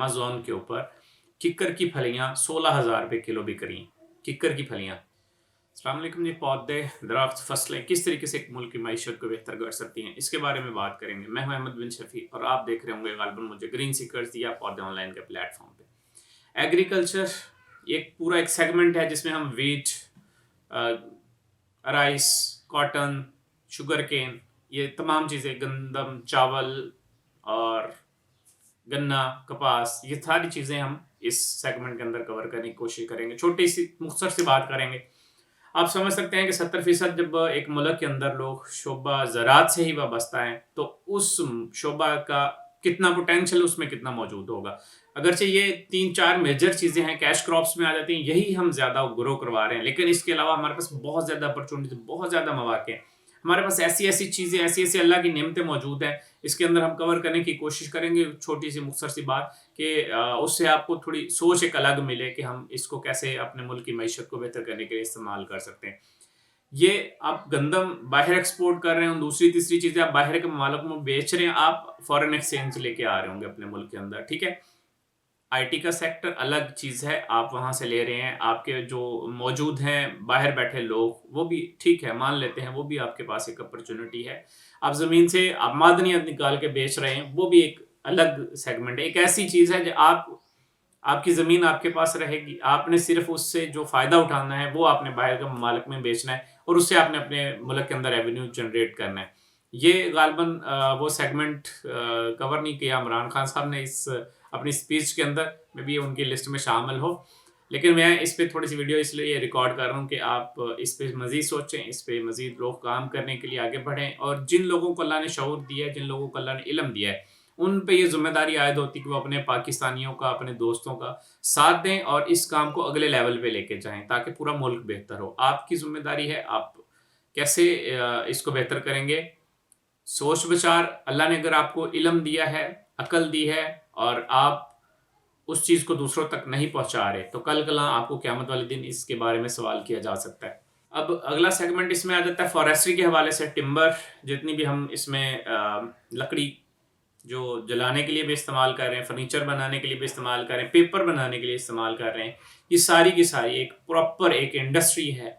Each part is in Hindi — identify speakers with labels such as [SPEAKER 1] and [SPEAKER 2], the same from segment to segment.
[SPEAKER 1] अमेज़न के ऊपर किक्कर की फलियाँ 16,000 रुपए किलो बिक रही हैं। किक्कर की फलियाँ। अस्सलाम वालेकुम जी। पौधे, दरख्त, फसलें किस तरीके से एक मुल्क की मईशत को बेहतर कर सकती हैं, इसके बारे में बात करेंगे। मैं हूं अहमद बिन शफी और आप देख रहे होंगे गालिबन मुझे ग्रीन सीकर्स या पौधे ऑनलाइन के प्लेटफॉर्म पे। एग्रीकल्चर एक पूरा एक सेगमेंट है जिसमें हम wheat, rice, cotton, sugar cane, ये तमाम चीज़ें, गंदम, चावल और गन्ना, कपास, ये सारी चीज़ें हम इस सेगमेंट के अंदर कवर करने की कोशिश करेंगे। छोटी सी मुख्तसर सी बात करेंगे। आप समझ सकते हैं कि 70% जब एक मुल्क के अंदर लोग शोबा ज़राअत से ही वाबस्ता हैं तो उस शोबा का कितना पोटेंशियल उसमें कितना मौजूद होगा। अगरचे ये 3-4 मेजर चीज़ें हैं, कैश क्रॉप्स में आ जाती हैं, यही हम ज़्यादा ग्रो करवा रहे हैं, लेकिन इसके अलावा हमारे पास बहुत ज़्यादा अपॉर्चुनिटी, बहुत ज़्यादा मौके हैं। हमारे पास ऐसी-ऐसी चीज़ें, ऐसी-ऐसी अल्लाह की नेमतें मौजूद हैं, इसके अंदर हम कवर करने की कोशिश करेंगे। छोटी सी मुख्तसर सी बात कि उससे आपको थोड़ी सोच एक अलग मिले कि हम इसको कैसे अपने मुल्क की मईशत को बेहतर करने के लिए इस्तेमाल कर सकते हैं। ये आप गंदम बाहर एक्सपोर्ट कर रहे हैं, दूसरी तीसरी चीज़ें आप बाहर के ममालिक में बेच रहे हैं, आप फॉरेन एक्सचेंज लेके आ रहे होंगे अपने मुल्क के अंदर, ठीक है। आईटी का सेक्टर अलग चीज़ है, आप वहाँ से ले रहे हैं, आपके जो मौजूद हैं बाहर बैठे लोग, वो भी ठीक है, मान लेते हैं, वो भी आपके पास एक अपॉर्चुनिटी है। आप ज़मीन से आप मादनियत निकाल के बेच रहे हैं, वो भी एक अलग सेगमेंट है। एक ऐसी चीज़ है जो आपकी ज़मीन आपके पास रहेगी, आपने सिर्फ उससे जो फ़ायदा उठाना है वो आपने बाहर के ममालिक में बेचना है और उससे आपने अपने मुल्क के अंदर रेवेन्यू जनरेट करना है। ये गालिबन वो सेगमेंट कवर नहीं किया इमरान खान साहब ने इस अपनी स्पीच के अंदर, मे बी उनकी लिस्ट में शामिल हो, लेकिन मैं इस पे थोड़ी सी वीडियो इसलिए रिकॉर्ड कर रहा हूँ कि आप इस पे मज़ीद सोचें, इस पे मज़ीद लोग काम करने के लिए आगे बढ़ें और जिन लोगों को अल्लाह ने शऊर दिया है, जिन लोगों को अल्लाह ने इल्म दिया है, उन पे ये ज़िम्मेदारी आयद होती है कि वो अपने पाकिस्तानियों का, अपने दोस्तों का साथ दें और इस काम को अगले लेवल पे लेके जाएँ ताकि पूरा मुल्क बेहतर हो। आपकी ज़िम्मेदारी है, आप कैसे इसको बेहतर करेंगे। सोच विचार, अल्लाह ने अगर आपको इल्म दिया है, अकल दी है और आप उस चीज़ को दूसरों तक नहीं पहुँचा रहे, तो कल कल आपको क़यामत वाले दिन इसके बारे में सवाल किया जा सकता है। अब अगला सेगमेंट इसमें आ जाता है फॉरेस्ट्री के हवाले से। टिम्बर, जितनी भी हम इसमें लकड़ी जो जलाने के लिए भी इस्तेमाल कर रहे हैं, फर्नीचर बनाने के लिए भी इस्तेमाल कर रहे हैं, पेपर बनाने के लिए इस्तेमाल कर रहे हैं, ये सारी की सारी एक प्रॉपर एक इंडस्ट्री है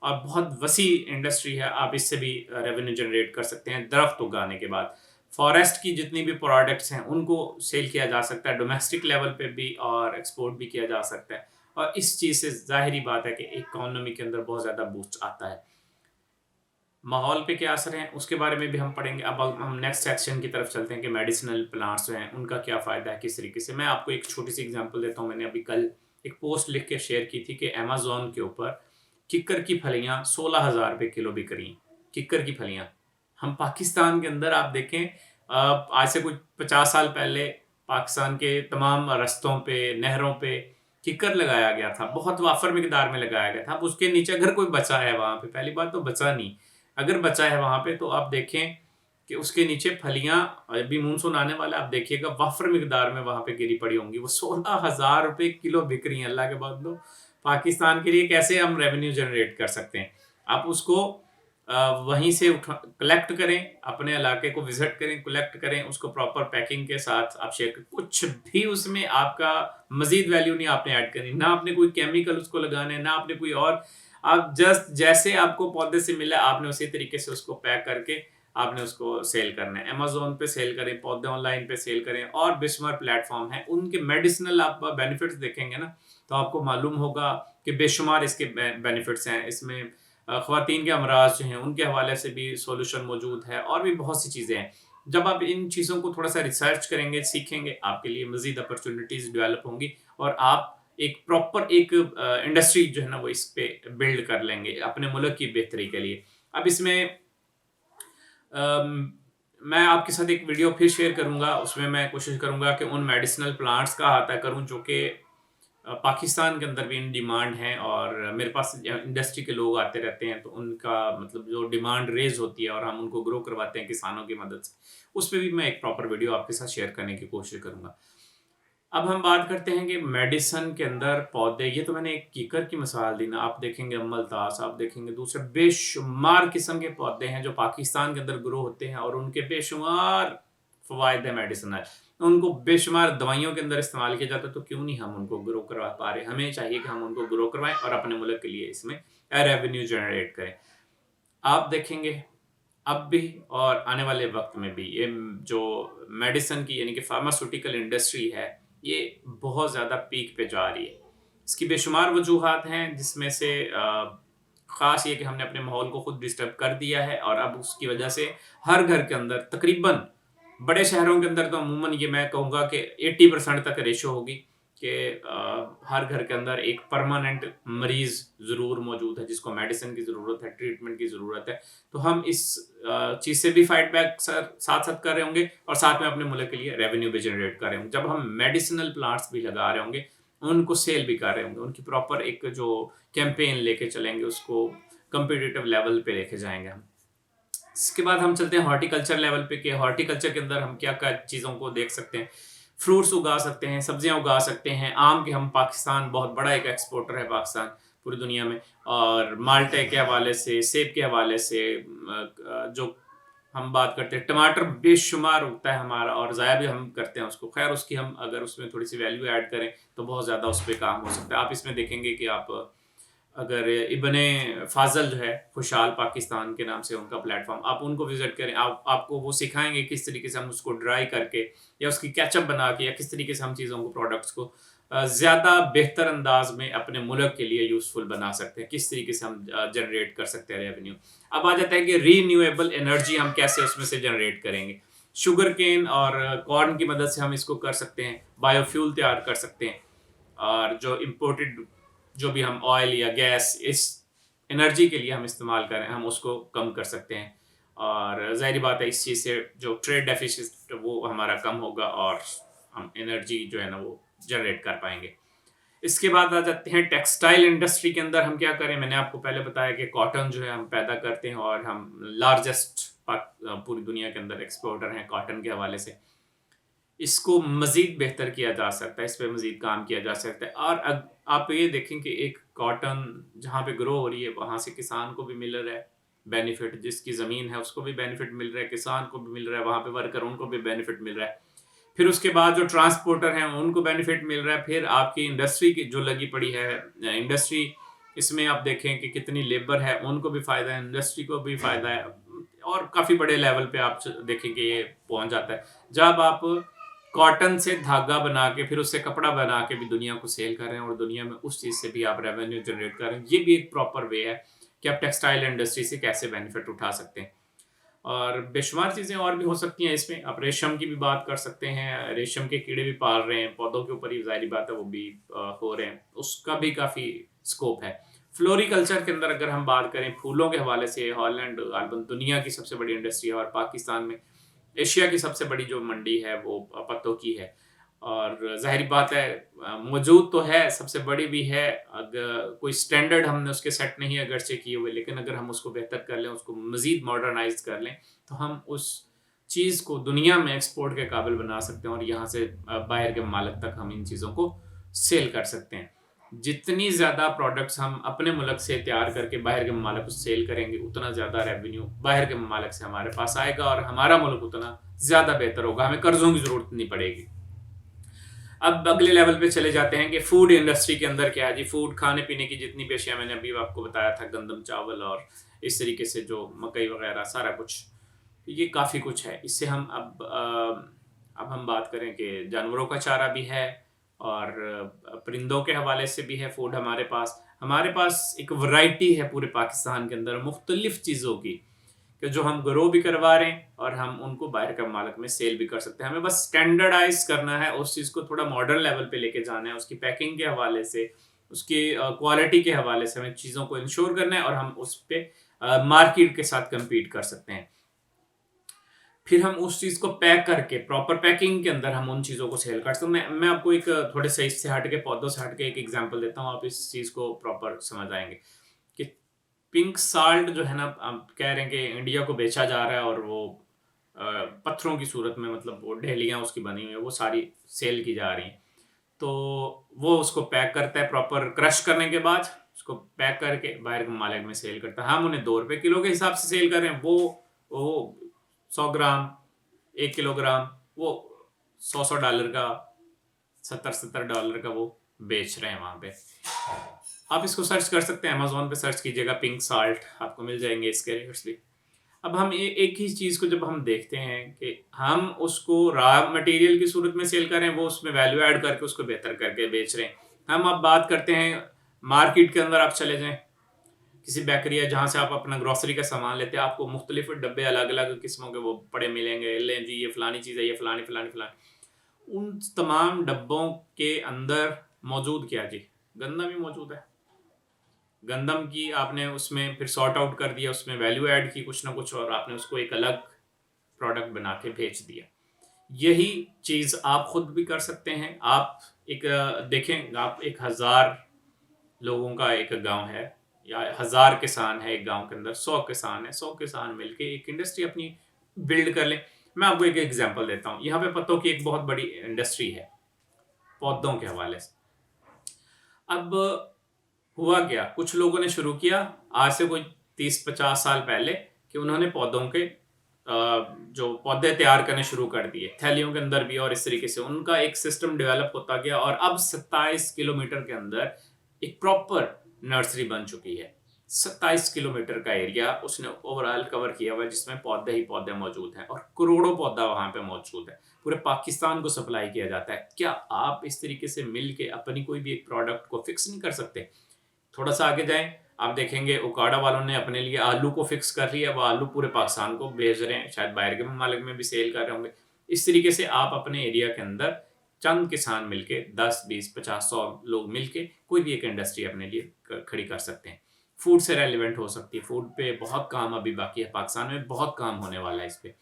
[SPEAKER 1] और बहुत वसी इंडस्ट्री है। आप इससे भी रेवेन्यू जनरेट कर सकते हैं। दरख्त उगाने के बाद फॉरेस्ट की जितनी भी प्रोडक्ट्स हैं उनको सेल किया जा सकता है, डोमेस्टिक लेवल पे भी और एक्सपोर्ट भी किया जा सकता है और इस चीज़ से ज़ाहिर बात है कि इकोनॉमी के अंदर बहुत ज़्यादा बूस्ट आता है। माहौल पे क्या असर है उसके बारे में भी हम पढ़ेंगे। अब हम नेक्स्ट सेक्शन की तरफ चलते हैं कि मेडिसिनल प्लांट्स जो हैं उनका क्या फ़ायदा है, किस तरीके से। मैं आपको एक छोटी सी एग्जांपल देता हूँ। मैंने अभी कल एक पोस्ट लिख के शेयर की थी कि अमेज़न के ऊपर किक्कर की फलियाँ 16,000 रुपए किलो बिक रही हैं। किक्कर की फलियाँ हम पाकिस्तान के अंदर आप देखें, आज से कुछ 50 साल पहले पाकिस्तान के तमाम रस्तों पे, नहरों पे किक्कर लगाया गया था, बहुत वाफर मिकदार में लगाया गया था। अब उसके नीचे अगर कोई बचा है वहाँ पे, पहली बात तो बचा नहीं, अगर बचा है वहाँ पे तो आप देखें कि उसके नीचे फलियाँ, अभी मानसून आने वाला है, आप देखिएगा वाफर मिकदार में वहाँ पे गिरी पड़ी होंगी। वो 16,000 रुपए किलो बिक रही हैं। अल्लाह के बंदो, पाकिस्तान के लिए कैसे हम रेवेन्यू जनरेट कर सकते हैं। आप उसको वहीं से कलेक्ट करें, अपने इलाके को विजिट करें, कलेक्ट करें, उसको प्रॉपर पैकिंग के साथ आप शेयर करें। कुछ भी उसमें आपका मजीद वैल्यू नहीं आपने ऐड करनी, ना आपने कोई केमिकल उसको लगाना है, ना आपने कोई और, आप जस्ट जैसे आपको पौधे से मिला आपने उसी तरीके से उसको पैक करके आपने उसको सेल करना है। अमेज़न पे सेल करें, पौधे ऑनलाइन पे सेल करें और बेशुमार प्लेटफॉर्म है। उनके मेडिसिनल आप बेनिफिट्स देखेंगे ना तो आपको मालूम होगा कि बेशुमार इसके बेनिफिट्स हैं। इसमें ख़वातीन के अमराज जो हैं उनके हवाले से भी सॉल्यूशन मौजूद है और भी बहुत सी चीज़ें हैं। जब आप इन चीज़ों को थोड़ा सा रिसर्च करेंगे, सीखेंगे, आपके लिए मज़ीद अपॉर्चुनिटीज़ डेवलप होंगी और आप एक प्रॉपर एक इंडस्ट्री जो है ना वो इस पे बिल्ड कर लेंगे अपने मुल्क की बेहतरी के लिए। अब इसमें मैं आपके साथ एक वीडियो फिर शेयर करूँगा, उसमें मैं कोशिश करूँगा कि उन मेडिसिनल प्लांट्स का अहाता करूँ जो कि पाकिस्तान के अंदर भी इन डिमांड हैं और मेरे पास इंडस्ट्री के लोग आते रहते हैं तो उनका मतलब जो डिमांड रेज होती है और हम उनको ग्रो करवाते हैं किसानों की मदद से, उस पर भी मैं एक प्रॉपर वीडियो आपके साथ शेयर करने की कोशिश करूँगा। अब हम बात करते हैं कि मेडिसिन के अंदर पौधे, ये तो मैंने एक कीकर की मिसाल दी ना, आप देखेंगे अमलतास, आप देखेंगे दूसरे बेशुमार किस्म के पौधे हैं जो पाकिस्तान के अंदर ग्रो होते हैं और उनके बेशुमार फ़वाइद है मेडिसिनल। उनको बेशुमार दवाइयों के अंदर इस्तेमाल किया जाता है, तो क्यों नहीं हम उनको ग्रो करवा पा रहे? हमें चाहिए कि हम उनको ग्रो करवाएं और अपने मुल्क के लिए इसमें रेवेन्यू जनरेट करें। आप देखेंगे अब भी और आने वाले वक्त में भी ये जो मेडिसिन की यानी कि फार्मास्यूटिकल इंडस्ट्री है, ये बहुत ज़्यादा पीक पे जा रही है। इसकी बेशुमार वजूहात हैं, जिसमें से ख़ास ये कि हमने अपने माहौल को खुद डिस्टर्ब कर दिया है और अब उसकी वजह से हर घर के अंदर तकरीबन, बड़े शहरों के अंदर तो अमूमन ये मैं कहूँगा कि 80% तक रेशो होगी कि हर घर के अंदर एक परमानेंट मरीज़ ज़रूर मौजूद है जिसको मेडिसिन की ज़रूरत है, ट्रीटमेंट की ज़रूरत है। तो हम इस चीज़ से भी फाइट बैक साथ-साथ कर रहे होंगे और साथ में अपने मुल्क के लिए रेवेन्यू भी जनरेट कर रहे होंगे। जब हम मेडिसिनल प्लांट्स भी लगा रहे होंगे, उनको सेल भी कर रहे होंगे, उनकी प्रॉपर एक जो कैंपेन लेके चलेंगे, उसको कॉम्पिटिटिव लेवल पे लेके जाएँगे हम। इसके बाद हम चलते हैं हॉर्टिकल्चर लेवल पे कि हॉर्टिकल्चर के अंदर हम क्या-क्या चीज़ों को देख सकते हैं। फ्रूट्स उगा सकते हैं, सब्जियाँ उगा सकते हैं। आम के हम पाकिस्तान बहुत बड़ा एक एक्सपोर्टर है पाकिस्तान पूरी दुनिया में, और माल्टे के हवाले से, सेब के हवाले से जो हम बात करते हैं, टमाटर बेशुमार उगता है हमारा और ज़ाया भी हम करते हैं उसको। ख़ैर उसकी हम अगर उसमें थोड़ी-सी वैल्यू ऐड करें तो बहुत ज़्यादा उस पे काम हो सकता है। आप इसमें देखेंगे कि आप अगर इब्ने फ़ाज़ल जो है, खुशहाल पाकिस्तान के नाम से उनका प्लेटफ़ॉर्म, आप उनको विज़िट करें। आपको वो सिखाएँगे किस तरीके से हम उसको ड्राई करके या उसकी केचअप बना के या किस तरीके से हम चीज़ों को, प्रोडक्ट्स को ज़्यादा बेहतर अंदाज़ में अपने मुल्क के लिए यूज़फुल बना सकते हैं। किस तरीके से हम जनरेट कर सकते हैं रेवेन्यू। अब आ जाता है कि रीन्यूएबल एनर्जी हम कैसे उसमें से जनरेट करेंगे। शुगर केन और कॉर्न की मदद से हम इसको कर सकते हैं, बायोफ्यूल तैयार कर सकते हैं, और जो इम्पोर्टेड जो भी हम ऑयल या गैस इस एनर्जी के लिए हम इस्तेमाल करें, हम उसको कम कर सकते हैं। और ज़ाहिर बात है इस चीज़ से जो ट्रेड डेफिसिट वो हमारा कम होगा और हम एनर्जी जो है ना वो जनरेट कर पाएंगे। इसके बाद आ जाते हैं टेक्सटाइल इंडस्ट्री के अंदर हम क्या करें। मैंने आपको पहले बताया कि कॉटन जो है हम पैदा करते हैं और हम लार्जेस्ट पूरी दुनिया के अंदर एक्सपोर्टर हैं कॉटन के हवाले से। इसको मज़ीद बेहतर किया जा सकता है, इस पे मज़ीद काम किया जा सकता है। और आप ये देखें कि एक कॉटन जहाँ पे ग्रो हो रही है, वहाँ से किसान को भी मिल रहा है बेनिफिट, जिसकी ज़मीन है उसको भी बेनिफिट मिल रहा है, किसान को भी मिल रहा है, वहाँ पे वर्कर उनको भी बेनिफिट मिल रहा है। फिर उसके बाद जो ट्रांसपोर्टर हैं उनको बेनिफिट मिल रहा है। फिर आपकी इंडस्ट्री की जो लगी पड़ी है, इंडस्ट्री, इसमें आप देखें कि कितनी लेबर है, उनको भी फ़ायदा है, इंडस्ट्री को भी फ़ायदा है, और काफ़ी बड़े लेवल पे आप देखें कि ये पहुँच जाता है। जब आप कॉटन से धागा बना के फिर उससे कपड़ा बना के भी दुनिया को सेल कर रहे हैं और दुनिया में उस चीज़ से भी आप रेवेन्यू जनरेट कर रहे हैं, ये भी एक प्रॉपर वे है कि आप टेक्सटाइल इंडस्ट्री से कैसे बेनिफिट उठा सकते हैं। और बेशुमार चीज़ें और भी हो सकती हैं इसमें। आप रेशम की भी बात कर सकते हैं, रेशम के कीड़े भी पाल रहे हैं, पौधों के ऊपर ही ज़ाहिर बात है वो भी हो रहे हैं, उसका भी काफ़ी स्कोप है। फ्लोरिकल्चर के अंदर अगर हम बात करें फूलों के हवाले से, हॉलैंड दुनिया की सबसे बड़ी इंडस्ट्री है और पाकिस्तान में एशिया की सबसे बड़ी जो मंडी है वो पत्तों की है। और ज़ाहिर बात है मौजूद तो है, सबसे बड़ी भी है। अगर कोई स्टैंडर्ड हमने उसके सेट नहीं है अगरचे किए हुए, लेकिन अगर हम उसको बेहतर कर लें, उसको मज़ीद मॉडर्नाइज कर लें, तो हम उस चीज़ को दुनिया में एक्सपोर्ट के काबिल बना सकते हैं और यहाँ से बाहर के ममालिक तक हम इन चीज़ों को सेल कर सकते हैं। जितनी ज़्यादा प्रोडक्ट्स हम अपने मुल्क से तैयार करके बाहर के ममालिक को सेल करेंगे, उतना ज़्यादा रेवेन्यू बाहर के ममालिक से हमारे पास आएगा और हमारा मुल्क उतना ज़्यादा बेहतर होगा, हमें कर्ज़ों की ज़रूरत नहीं पड़ेगी। अब अगले लेवल पे चले जाते हैं कि फूड इंडस्ट्री के अंदर क्या है जी। फूड, खाने पीने की जितनी भी अशिया, मैंने अभी आपको बताया था, गंदम, चावल और इस तरीके से जो मकई वगैरह सारा कुछ, ये काफ़ी कुछ है। इससे हम अब हम बात करें कि जानवरों का चारा भी है और परिंदों के हवाले से भी है फूड हमारे पास। हमारे पास एक वैरायटी है पूरे पाकिस्तान के अंदर मुख्तलिफ़ चीज़ों की, कि जो हम ग्रो भी करवा रहे हैं और हम उनको बाहर के मालिक में सेल भी कर सकते हैं। हमें बस स्टैंडर्डाइज करना है, उस चीज़ को थोड़ा मॉडर्न लेवल पे लेके जाना है, उसकी पैकिंग के हवाले से, उसकी क्वालिटी के हवाले से हमें चीज़ों को इंश्योर करना है और हम उस पे मार्केट के साथ कम्पीट कर सकते हैं। फिर हम उस चीज़ को पैक करके प्रॉपर पैकिंग के अंदर हम उन चीज़ों को सेल कर सकते हैं। मैं आपको एक थोड़े से इससे हट के, पौधों से हट के एक एग्जांपल देता हूँ, आप इस चीज़ को प्रॉपर समझ आएँगे कि पिंक साल्ट जो है ना, आप कह रहे हैं कि इंडिया को बेचा जा रहा है और वो पत्थरों की सूरत में, मतलब वो ढेलियाँ उसकी बनी हुई है, वो सारी सेल की जा रही हैं। तो वो उसको पैक करता है, प्रॉपर क्रश करने के बाद उसको पैक करके बाहर के ममालिक में सेल करता है। हम उन्हें 2 रुपए किलो के हिसाब से सेल कर रहे हैं, वो 100 ग्राम, 1 किलोग्राम, वो $100 का, $70 का वो बेच रहे हैं वहाँ पे। आप इसको सर्च कर सकते हैं, अमेजोन पे सर्च कीजिएगा पिंक साल्ट, आपको मिल जाएंगे इसके रेट्स भी। अब हम एक ही चीज़ को जब हम देखते हैं कि हम उसको रॉ मटेरियल की सूरत में सेल कर रहे हैं, वो उसमें वैल्यू ऐड करके उसको बेहतर करके बेच रहे हैं। हम अब बात करते हैं मार्केट के अंदर, आप चले जाएं किसी बेकरी है जहाँ से आप अपना ग्रोसरी का सामान लेते हैं, आपको मुख्तलिफ डब्बे अलग अलग किस्मों के वो पड़े मिलेंगे, लें जी ये फ़लानी चीज़ है, ये फ़लानी फ़लानी फ़लानी। उन तमाम डब्बों के अंदर मौजूद क्या जी, गंदम ही मौजूद है। गंदम की आपने उसमें फिर सॉर्ट आउट कर दिया, उसमें वैल्यू ऐड की कुछ ना कुछ, और आपने उसको एक अलग प्रोडक्ट बना के बेच दिया। यही चीज़ आप खुद भी कर सकते हैं। आप एक देखें, आप 1000 लोगों का एक गांव है या 1000 किसान है एक गांव के अंदर, 100 किसान है, 100 किसान मिलके एक इंडस्ट्री अपनी बिल्ड कर लें। मैं आपको एक एग्जांपल देता हूँ। यहाँ पे पत्तों की एक बहुत बड़ी इंडस्ट्री है पौधों के हवाले से। अब हुआ क्या, कुछ लोगों ने शुरू किया आज से कोई 30-50 साल पहले कि उन्होंने पौधों के जो पौधे तैयार करने शुरू कर दिए थैलियों के अंदर भी, और इस तरीके से उनका एक सिस्टम डेवलप होता गया, और अब 27 किलोमीटर के अंदर एक प्रॉपर नर्सरी बन चुकी है। 27 किलोमीटर का एरिया उसने ओवरऑल कवर किया हुआ है, जिसमें पौधे ही पौधे मौजूद हैं और करोड़ों पौधा वहां पे मौजूद है। पूरे पाकिस्तान को सप्लाई किया जाता है। क्या आप इस तरीके से मिल के अपनी कोई भी एक प्रोडक्ट को फिक्स नहीं कर सकते? थोड़ा सा आगे जाएं, आप देखेंगे ओकाडा वालों ने अपने लिए आलू को फिक्स कर लिया, वो आलू पूरे पाकिस्तान को भेज रहे हैं, शायद बाहर के ममालिक में भी सेल कर रहे होंगे। इस तरीके से आप अपने एरिया के अंदर चंद किसान मिलके 10, 20, 50, 100 लोग मिलके कोई भी एक इंडस्ट्री अपने लिए खड़ी कर सकते हैं। फूड से रेलिवेंट हो सकती है, फूड पे बहुत काम अभी बाकी है, पाकिस्तान में बहुत काम होने वाला है इस पे।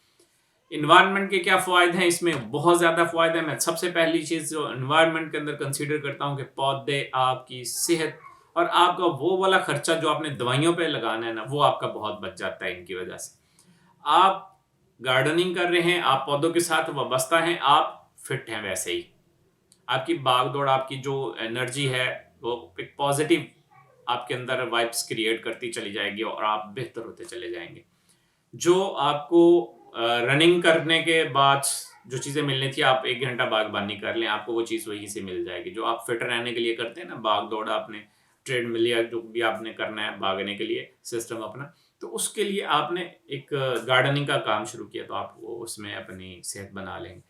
[SPEAKER 1] इन्वायरमेंट के क्या फ़ायदे हैं इसमें? बहुत ज़्यादा फ़ायदे हैं। मैं सबसे पहली चीज़ जो इन्वायरमेंट के अंदर कंसीडर करता हूँ कि पौधे आपकी सेहत और आपका वो वाला खर्चा जो आपने दवाइयों पे लगाना है ना, वो आपका बहुत बच जाता है इनकी वजह से। आप गार्डनिंग कर रहे हैं, आप पौधों के साथ वाबस्ता हैं, आप फिट हैं वैसे ही। आपकी भाग दौड़, आपकी जो एनर्जी है वो एक पॉजिटिव आपके अंदर वाइब्स क्रिएट करती चली जाएगी और आप बेहतर होते चले जाएंगे। जो आपको रनिंग करने के बाद जो चीज़ें मिलनी थी, आप 1 घंटा बागबानी कर लें, आपको वो चीज़ वहीं से मिल जाएगी। जो आप फिट रहने के लिए करते हैं ना, भाग दौड़, आपने ट्रेडमिल या जो भी आपने करना है भागने के लिए सिस्टम अपना, तो उसके लिए आपने एक गार्डनिंग का काम शुरू किया, तो आप वो उसमें अपनी सेहत बना लेंगे।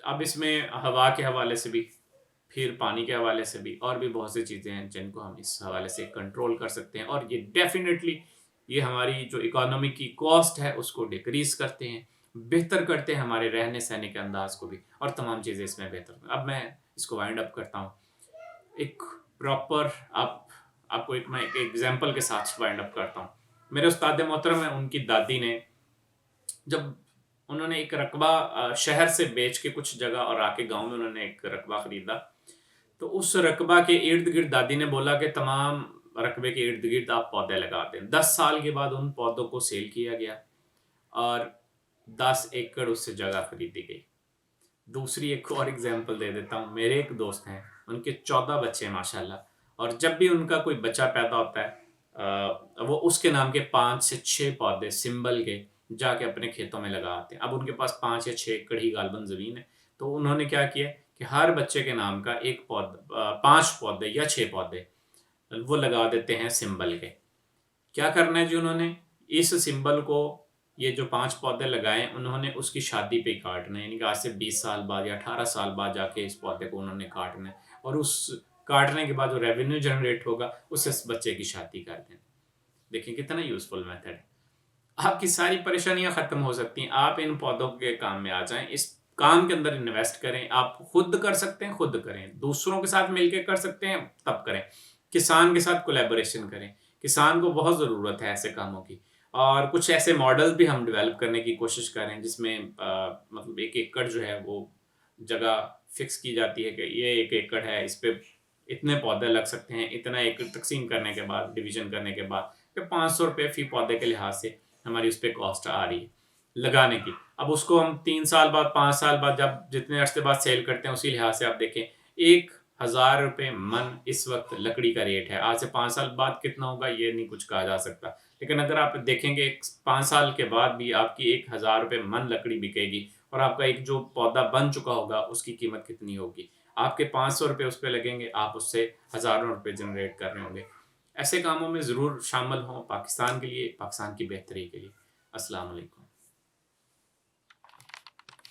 [SPEAKER 1] अब इसमें हवा के हवाले से भी, फिर पानी के हवाले से भी, और भी बहुत सी चीज़ें हैं जिनको हम इस हवाले से कंट्रोल कर सकते हैं, और ये डेफिनेटली ये हमारी जो इकोनॉमी की कॉस्ट है उसको डिक्रीज करते हैं, बेहतर करते हैं हमारे रहने सहने के अंदाज को भी, और तमाम चीज़ें इसमें बेहतर। अब मैं इसको वाइंड अप करता हूँ एक प्रॉपर, आपको एक मैं एक एग्जांपल के साथ वाइंड अप करता हूँ। मेरे उस्ताद मोहतरम है, उनकी दादी ने जब उन्होंने एक रकबा शहर से बेच के कुछ जगह और आके गांव में उन्होंने एक रकबा खरीदा, तो उस रकबा के इर्द गिर्द दादी ने बोला कि तमाम रकबे के इर्द गिर्द आप पौधे लगा दें। 10 साल के बाद उन पौधों को सेल किया गया और 10 एकड़ उससे जगह खरीदी गई। दूसरी एक और एग्जांपल दे देता हूँ। मेरे एक दोस्त हैं, उनके 14 बच्चे हैं माशाल्लाह, और जब भी उनका कोई बच्चा पैदा होता है वो उसके नाम के 5 से 6 पौधे सिंबल के जाके अपने खेतों में लगा आते हैं। अब उनके पास 5 या 6 एकड़ ही गालबन ज़मीन है, तो उन्होंने क्या किया कि हर बच्चे के नाम का एक पौधा, 5 पौधे या 6 पौधे वो लगा देते हैं सिंबल के। क्या करना है जी उन्होंने, इस सिंबल को, ये जो 5 पौधे लगाए उन्होंने उसकी शादी पे काटना है, यानी कि आज से 20 साल बाद या 18 साल बाद जाके इस पौधे को उन्होंने काटना है, और उस काटने के बाद जो रेवेन्यू जनरेट होगा उससे इस बच्चे की शादी कर देना। देखिए कितना यूजफुल मेथड है। आपकी सारी परेशानियां खत्म हो सकती हैं। आप इन पौधों के काम में आ जाएं, इस काम के अंदर इन्वेस्ट करें। आप खुद कर सकते हैं, खुद करें, दूसरों के साथ मिलकर कर सकते हैं तब करें, किसान के साथ कोलैबोरेशन करें। किसान को बहुत ज़रूरत है ऐसे कामों की, और कुछ ऐसे मॉडल भी हम डेवलप करने की कोशिश करें जिसमें मतलब 1 एकड़ जो है वो जगह फिक्स की जाती है कि ये 1 एकड़ है, इस पे इतने पौधे लग सकते हैं। इतना एकड़ तकसीम करने के बाद, डिवीजन करने के बाद, कि 500 रुपये फी पौधे के लिहाज से हमारी उस पर कॉस्ट आ रही है लगाने की। अब उसको हम 3 साल बाद, 5 साल बाद, जब जितने अरसे बाद सेल करते हैं, उसी लिहाज से आप देखें 1000 रुपये मन इस वक्त लकड़ी का रेट है। आज से 5 साल बाद कितना होगा ये नहीं कुछ कहा जा सकता, लेकिन अगर आप देखेंगे 5 साल के बाद भी आपकी 1000 रुपये मन लकड़ी बिकेगी, और आपका एक जो पौधा बन चुका होगा उसकी कीमत कितनी होगी। आपके 500 रुपये उस पे लगेंगे, आप उससे हज़ारों रुपए जनरेट कर रहे होंगे। ऐसे कामों में ज़रूर शामिल हों, पाकिस्तान के लिए, पाकिस्तान की बेहतरी के लिए। अस्सलाम वालेकुम।